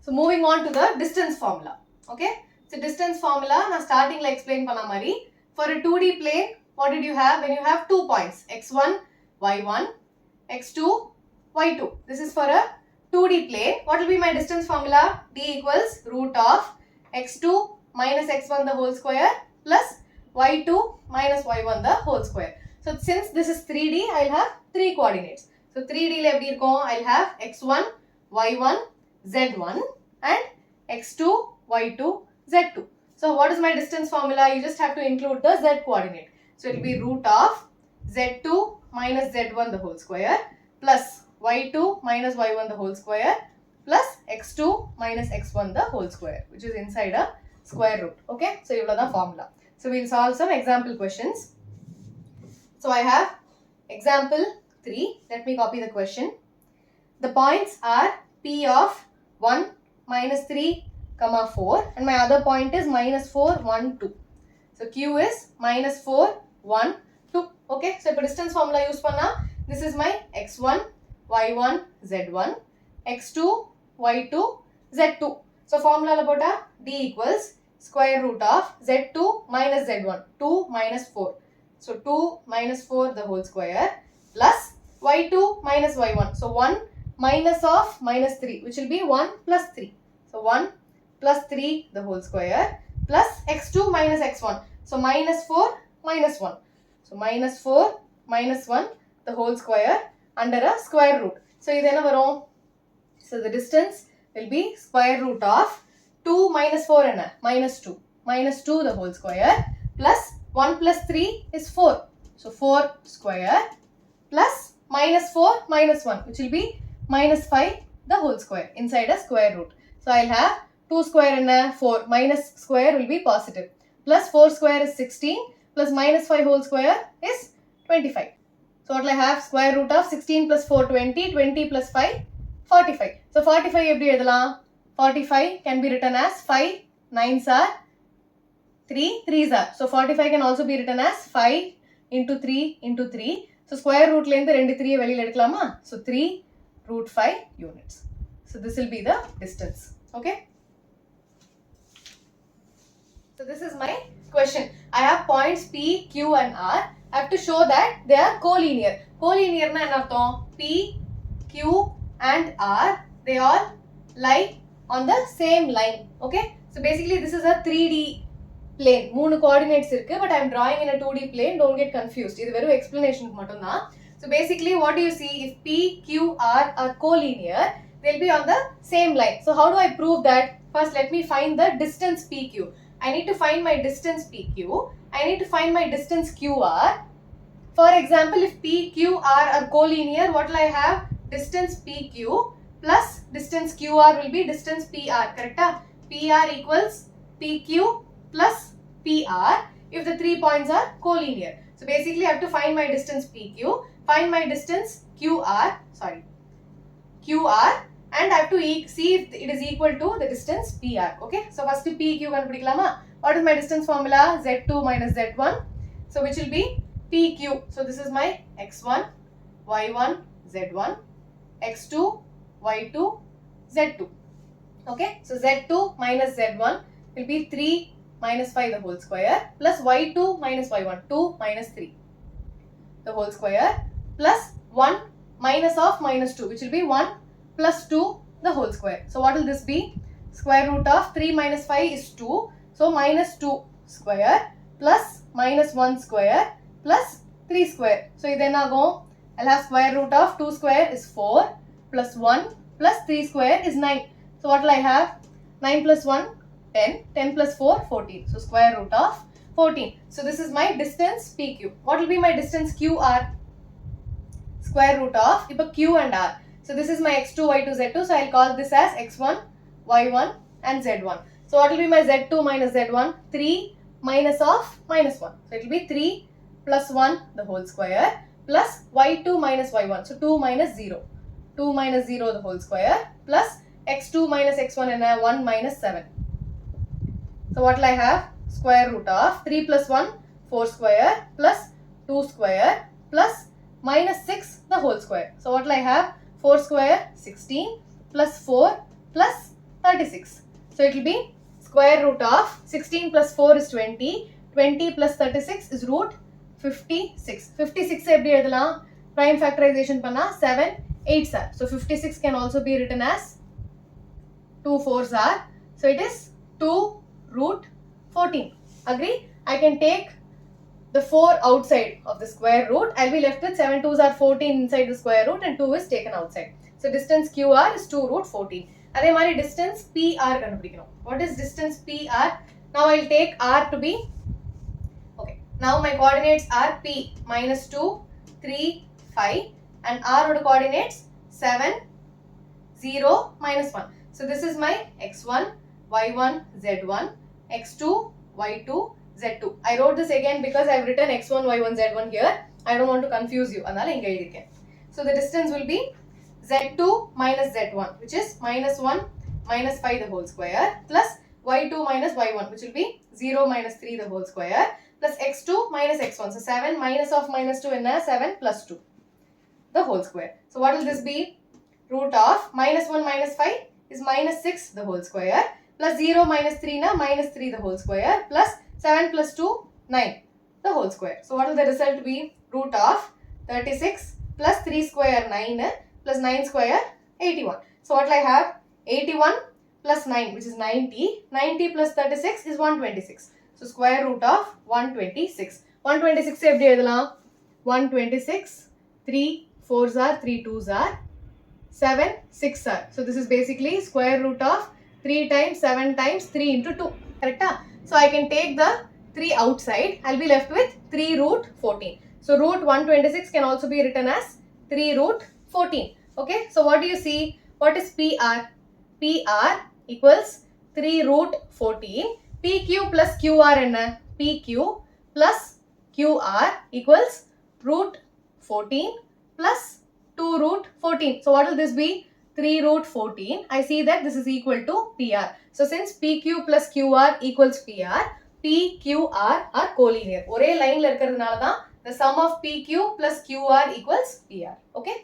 So moving on to the distance formula. Okay. So distance formula, na starting like explain panna mari. For a 2D plane, what did you have? When you have 2 points, x1, y1, x2, y2. This is for a 2D plane. What will be my distance formula? D equals root of x2 minus x1 the whole square plus y2 minus y1 the whole square. So since this is 3D, I'll have 3 coordinates. So 3D la eppadi irukum? I'll have x1, y1, z1 and x2, y2, z2. So what is my distance formula? You just have to include the z coordinate. So it will be root of z2 minus z1 the whole square plus y2 minus y1 the whole square plus x2 minus x1 the whole square, which is inside a square root. Okay, so you have the formula. So we'll solve some example questions. So I have example 3. Let me copy the question. The points are P of 1, minus 3, comma 4 and my other point is minus 4, 1, 2. So Q is minus 4, 1, 2. Okay, so if distance formula use panna, this is my x1, y1, z1, x2, y2, z2. So formula la pota D equals square root of z2 minus z1, 2 minus 4. So 2 minus 4 the whole square plus y2 minus y1. So 1 minus of minus 3, which will be 1 plus 3. So 1 plus 3 the whole square plus x2 minus x1. So minus 4 minus 1. So minus 4 minus 1 the whole square under a square root. So this enna varum? So the distance will be square root of 2 minus 4 enna? Minus 2. Minus 2 the whole square plus 1 plus 3 is 4. So 4 square plus minus 4 minus 1, which will be minus 5 the whole square inside a square root. So I'll have 2 square and 4 minus square will be positive. Plus 4 square is 16 plus minus 5 whole square is 25. So what will I have? Square root of 16 plus 4, 20. 20 plus 5, 45. So 45 eppadi eduthalam? 45 can be written as 5 9s are 3 3s are. So 45 can also be written as 5 into 3 into 3. So square root length 2 3 veliyila edukalama. So 3 root 5 units. So this will be the distance. Okay. So this is my question. I have points P, Q and R. I have to show that they are collinear. Collinear na enna artham? P, Q and R, they all lie on the same line. Okay. So basically this is a 3D plane. 3 coordinates irukku, but I am drawing in a 2D plane. Don't get confused. Idu veru explanation ku mattum da. So basically what do you see? If P, Q, R are collinear, they'll be on the same line. So how do I prove that? First let me find the distance PQ. I need to find my distance PQ. I need to find my distance QR. For example, if P, Q, R are collinear, what will I have? Distance PQ plus distance QR will be distance PR. Correct? PR equals PQ plus PR if the 3 points are collinear. So basically I have to find my distance PQ, find my distance QR and I have to see if it is equal to the distance PR. Okay. So first PQ kandupidikalama. What is my distance formula? Z2 minus Z1. So which will be PQ. So this is my X1, Y1, Z1, X2, Y2, Z2. Okay. So Z2 minus Z1 will be 3 minus 5 the whole square plus Y2 minus Y1, 2 minus 3 the whole square plus 1 minus of minus 2, which will be 1 plus 2 the whole square. So what will this be? Square root of 3 minus 5 is 2. So minus 2 square plus minus 1 square plus 3 square. So then I'll have square root of 2 square is 4 plus 1 plus 3 square is 9. So what will I have? 9 plus 1, 10. 10 plus 4, 14. So square root of 14. So this is my distance PQ. What will be my distance QR? Square root of Q and R. So this is my X2, Y2, Z2. So I'll call this as X1, Y1 and Z1. So what will be my Z2 minus Z1? 3 minus of minus 1. So it will be 3 plus 1 the whole square plus Y2 minus Y1. So 2 minus 0. 2 minus 0 the whole square plus X2 minus X1 and 1 minus 7. So what will I have? Square root of 3 plus 1, 4 square plus 2 square plus minus 6 the whole square. So what will I have? 4 square 16 plus 4 plus 36. So it will be square root of 16 plus 4 is 20. 20 plus 36 is root 56. 56 எப்படி எழுதலாம்? Prime factorization பண்ணா 7 8s are. So 56 can also be written as 2 4s are. So it is 2 root 14. Agree? I can take the 4 outside of the square root. I'll be left with 7 2s are 14 inside the square root and 2 is taken outside. So distance QR is 2 root 14. அதே மாதிரி distance PR கண்டுபிடிக்கணும். What is distance PR? Now I'll take R to be, okay, now my coordinates are P minus 2, 3, 5 and R oda coordinates 7, 0, minus 1. So this is my x1, y1, z1, x2, y2, z2. I wrote this again because I've written x1, y1, z1 here. I don't want to confuse you. அதனால இங்க எழுதிருக்கேன். So the distance will be z2 minus z1, which is minus 1 minus 5 the whole square, plus y2 minus y1, which will be 0 minus 3 the whole square, plus x2 minus x1. So 7 minus of minus 2 in 7 plus 2 the whole square. So what will this be? Root of minus 1 minus 5 is minus 6 the whole square, plus 0 minus 3 na minus 3 the whole square, plus 7 plus 2 9 the whole square. So what will the result be? Root of 36 plus 3 square 9 plus 9 square 81. So what will I have? 81 plus 9, which is 90. 90 plus 36 is 126. So square root of 126. 126 எப்படி எழுதலாம்? 126, 3 4s are, 3 2s are, 7 6 are. So this is basically square root of 3 times 7 times 3 into 2. Correct? So I can take the 3 outside. I'll be left with 3 root 14. So root 126 can also be written as 3 root 14. Okay. So what do you see? What is PR? PR equals 3 root 14. PQ plus QR enna? PQ plus QR equals root 14 plus 2 root 14. So what will this be? 3 root 14. I see that this is equal to PR. So since PQ plus QR equals PR, PQR are collinear. ஒரே லைன்ல இருக்கிறதுனால தான் the sum of PQ plus QR equals PR. Okay.